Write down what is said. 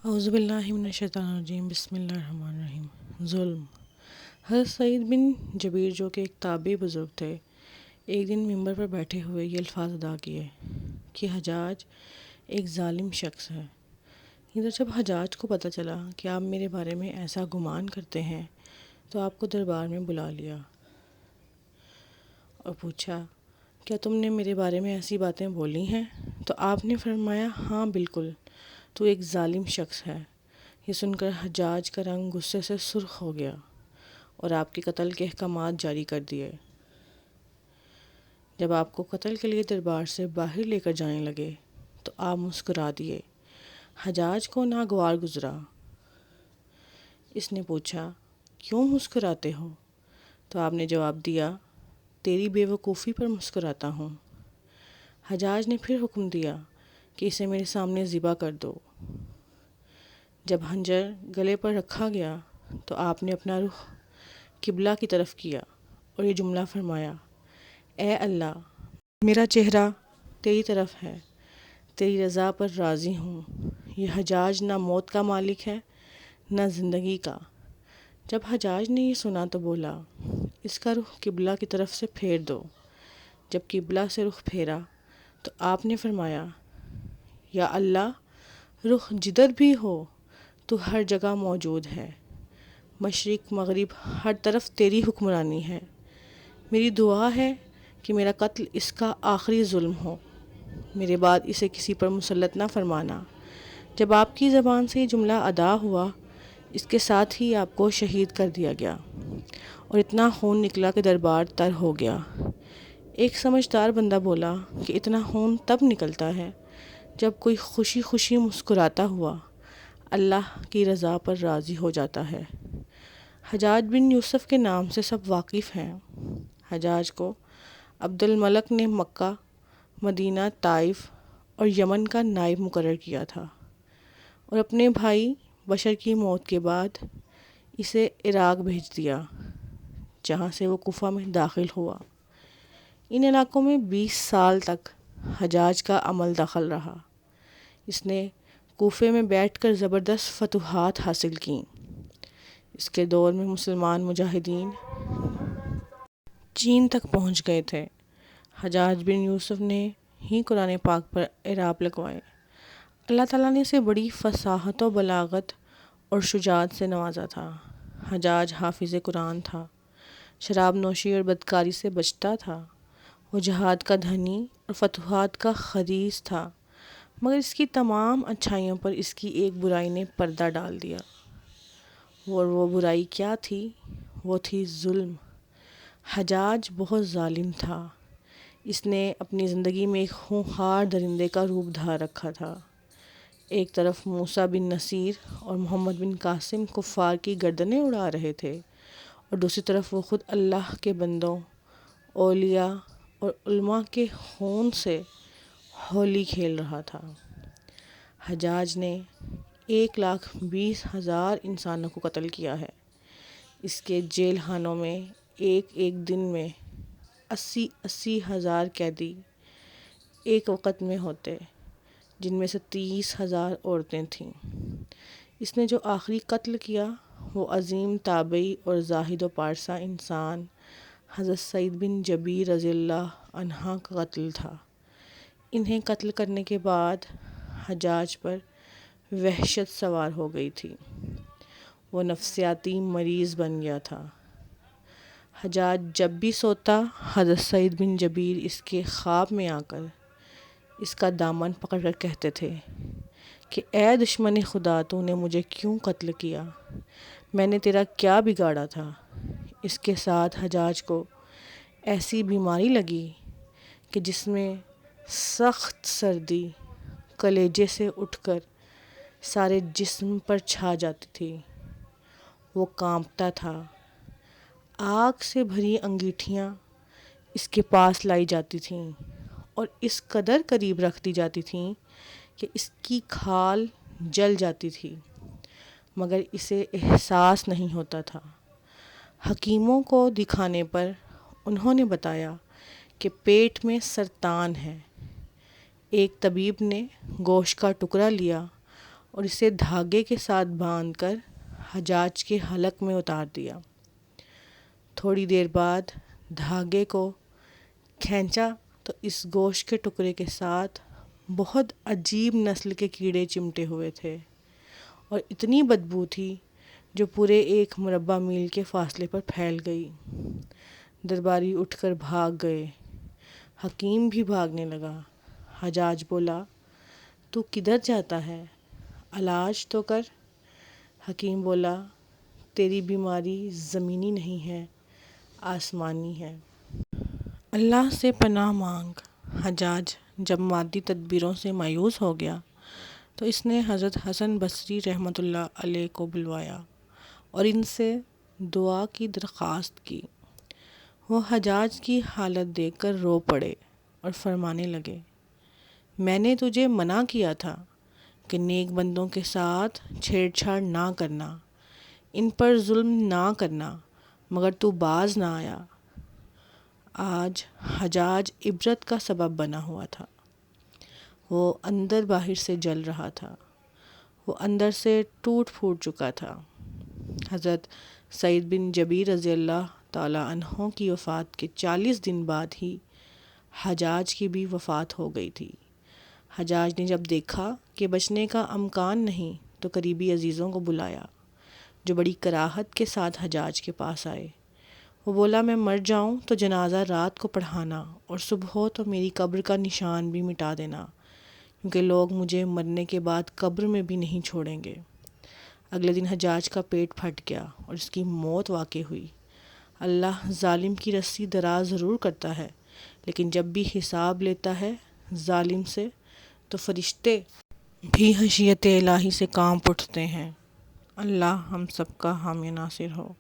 اعوذ باللہ من الشیطان الرجیم، بسم اللہ الرحمن الرحیم۔ ظلم۔ حضرت سعید بن جبیر جو کہ ایک تابعی بزرگ تھے، ایک دن ممبر پر بیٹھے ہوئے یہ الفاظ ادا کیے کہ حجاج ایک ظالم شخص ہے۔ ادھر جب حجاج کو پتہ چلا کہ آپ میرے بارے میں ایسا گمان کرتے ہیں تو آپ کو دربار میں بلا لیا اور پوچھا، کیا تم نے میرے بارے میں ایسی باتیں بولی ہیں؟ تو آپ نے فرمایا، ہاں بالکل، تو ایک ظالم شخص ہے۔ یہ سن کر حجاج کا رنگ غصے سے سرخ ہو گیا اور آپ کے قتل کے احکامات جاری کر دیے۔ جب آپ کو قتل کے لیے دربار سے باہر لے کر جانے لگے تو آپ مسکرا دیے۔ حجاج کو ناگوار گزرا۔ اس نے پوچھا، کیوں مسکراتے ہو؟ تو آپ نے جواب دیا، تیری بے وقوفی پر مسکراتا ہوں۔ حجاج نے پھر حکم دیا کہ اسے میرے سامنے ذبح کر دو۔ جب خنجر گلے پر رکھا گیا تو آپ نے اپنا رخ قبلہ کی طرف کیا اور یہ جملہ فرمایا، اے اللہ، میرا چہرہ تیری طرف ہے، تیری رضا پر راضی ہوں۔ یہ حجاج نہ موت کا مالک ہے نہ زندگی کا۔ جب حجاج نے یہ سنا تو بولا، اس کا رخ قبلہ کی طرف سے پھیر دو۔ جب قبلہ سے رخ پھیرا تو آپ نے فرمایا، یا اللہ، رخ جدھر بھی ہو تو ہر جگہ موجود ہے، مشرق مغرب ہر طرف تیری حکمرانی ہے۔ میری دعا ہے کہ میرا قتل اس کا آخری ظلم ہو، میرے بعد اسے کسی پر مسلط نہ فرمانا۔ جب آپ کی زبان سے یہ جملہ ادا ہوا، اس کے ساتھ ہی آپ کو شہید کر دیا گیا اور اتنا خون نکلا کہ دربار تر ہو گیا۔ ایک سمجھدار بندہ بولا کہ اتنا خون تب نکلتا ہے جب کوئی خوشی خوشی مسکراتا ہوا اللہ کی رضا پر راضی ہو جاتا ہے۔ حجاج بن یوسف کے نام سے سب واقف ہیں۔ حجاج کو عبد الملک نے مکہ، مدینہ، طائف اور یمن کا نائب مقرر کیا تھا اور اپنے بھائی بشر کی موت کے بعد اسے عراق بھیج دیا، جہاں سے وہ کوفہ میں داخل ہوا۔ ان علاقوں میں 20 سال تک حجاج کا عمل دخل رہا۔ اس نے کوفے میں بیٹھ کر زبردست فتوحات حاصل کیں۔ اس کے دور میں مسلمان مجاہدین چین تک پہنچ گئے تھے۔ حجاج بن یوسف نے ہی قرآن پاک پر اعراب لگوائے۔ اللہ تعالیٰ نے اسے بڑی فصاحت و بلاغت اور شجاعت سے نوازا تھا۔ حجاج حافظ قرآن تھا، شراب نوشی اور بدکاری سے بچتا تھا۔ وہ جہاد کا دھنی اور فتوحات کا خریز تھا، مگر اس کی تمام اچھائیوں پر اس کی ایک برائی نے پردہ ڈال دیا۔ اور وہ برائی کیا تھی؟ وہ تھی ظلم۔ حجاج بہت ظالم تھا۔ اس نے اپنی زندگی میں ایک خونخوار درندے کا روپ دھار رکھا تھا۔ ایک طرف موسیٰ بن نصیر اور محمد بن قاسم کفار کی گردنیں اڑا رہے تھے اور دوسری طرف وہ خود اللہ کے بندوں، اولیاء اور علماء کے خون سے ہولی کھیل رہا تھا۔ حجاج نے 1,20,000 انسانوں کو قتل کیا ہے۔ اس کے جیل خانوں میں ایک ایک دن میں 80,000 ہزار قیدی ایک وقت میں ہوتے، جن میں سے 30,000 عورتیں تھیں۔ اس نے جو آخری قتل کیا وہ عظیم تابعی اور زاہد و پارسا انسان حضرت سعید بن جبیر رضی اللہ عنہ کا قتل تھا۔ انہیں قتل کرنے کے بعد حجاج پر وحشت سوار ہو گئی تھی۔ وہ نفسیاتی مریض بن گیا تھا۔ حجاج جب بھی سوتا، حضرت سعید بن جبیر اس کے خواب میں آ کر اس کا دامن پکڑ کر کہتے تھے کہ اے دشمن خدا، تو نے مجھے کیوں قتل کیا؟ میں نے تیرا کیا بگاڑا تھا؟ اس کے ساتھ حجاج کو ایسی بیماری لگی کہ جس میں سخت سردی کلیجے سے اٹھ کر سارے جسم پر چھا جاتی تھی۔ وہ کانپتا تھا۔ آگ سے بھری انگیٹھیاں اس کے پاس لائی جاتی تھیں اور اس قدر قریب رکھ دی جاتی تھیں کہ اس کی کھال جل جاتی تھی، مگر اسے احساس نہیں ہوتا تھا۔ حکیموں کو دکھانے پر انہوں نے بتایا کہ پیٹ میں سرطان ہے۔ ایک طبیب نے گوشت کا ٹکڑا لیا اور اسے دھاگے کے ساتھ باندھ کر حجاج کے حلق میں اتار دیا۔ تھوڑی دیر بعد دھاگے کو کھینچا تو اس گوشت کے ٹکڑے کے ساتھ بہت عجیب نسل کے کیڑے چمٹے ہوئے تھے اور اتنی بدبو تھی جو پورے 1 مربع میل کے فاصلے پر پھیل گئی۔ درباری اٹھ کر بھاگ گئے، حکیم بھی بھاگنے لگا۔ حجاج بولا، تو کدھر جاتا ہے؟ علاج تو کر۔ حکیم بولا، تیری بیماری زمینی نہیں ہے، آسمانی ہے۔ اللہ سے پناہ مانگ۔ حجاج جب مادی تدبیروں سے مایوس ہو گیا تو اس نے حضرت حسن بصری رحمۃ اللہ علیہ کو بلوایا اور ان سے دعا کی درخواست کی۔ وہ حجاج کی حالت دیکھ کر رو پڑے اور فرمانے لگے، میں نے تجھے منع کیا تھا کہ نیک بندوں کے ساتھ چھیڑ چھاڑ نہ کرنا، ان پر ظلم نہ کرنا، مگر تو باز نہ آیا۔ آج حجاج عبرت کا سبب بنا ہوا تھا۔ وہ اندر باہر سے جل رہا تھا، وہ اندر سے ٹوٹ پھوٹ چکا تھا۔ حضرت سعید بن جبیر رضی اللہ تعالیٰ عنہ کی وفات کے 40 دن بعد ہی حجاج کی بھی وفات ہو گئی تھی۔ حجاج نے جب دیکھا کہ بچنے کا امکان نہیں تو قریبی عزیزوں کو بلایا، جو بڑی کراہت کے ساتھ حجاج کے پاس آئے۔ وہ بولا، میں مر جاؤں تو جنازہ رات کو پڑھانا اور صبح ہو تو میری قبر کا نشان بھی مٹا دینا، کیونکہ لوگ مجھے مرنے کے بعد قبر میں بھی نہیں چھوڑیں گے۔ اگلے دن حجاج کا پیٹ پھٹ گیا اور اس کی موت واقع ہوئی۔ اللہ ظالم کی رسی دراز ضرور کرتا ہے، لیکن جب بھی حساب لیتا ہے ظالم سے تو فرشتے بھی خشیت الہی سے کانپ اٹھتے ہیں۔ اللہ ہم سب کا حامی ناصر ہو۔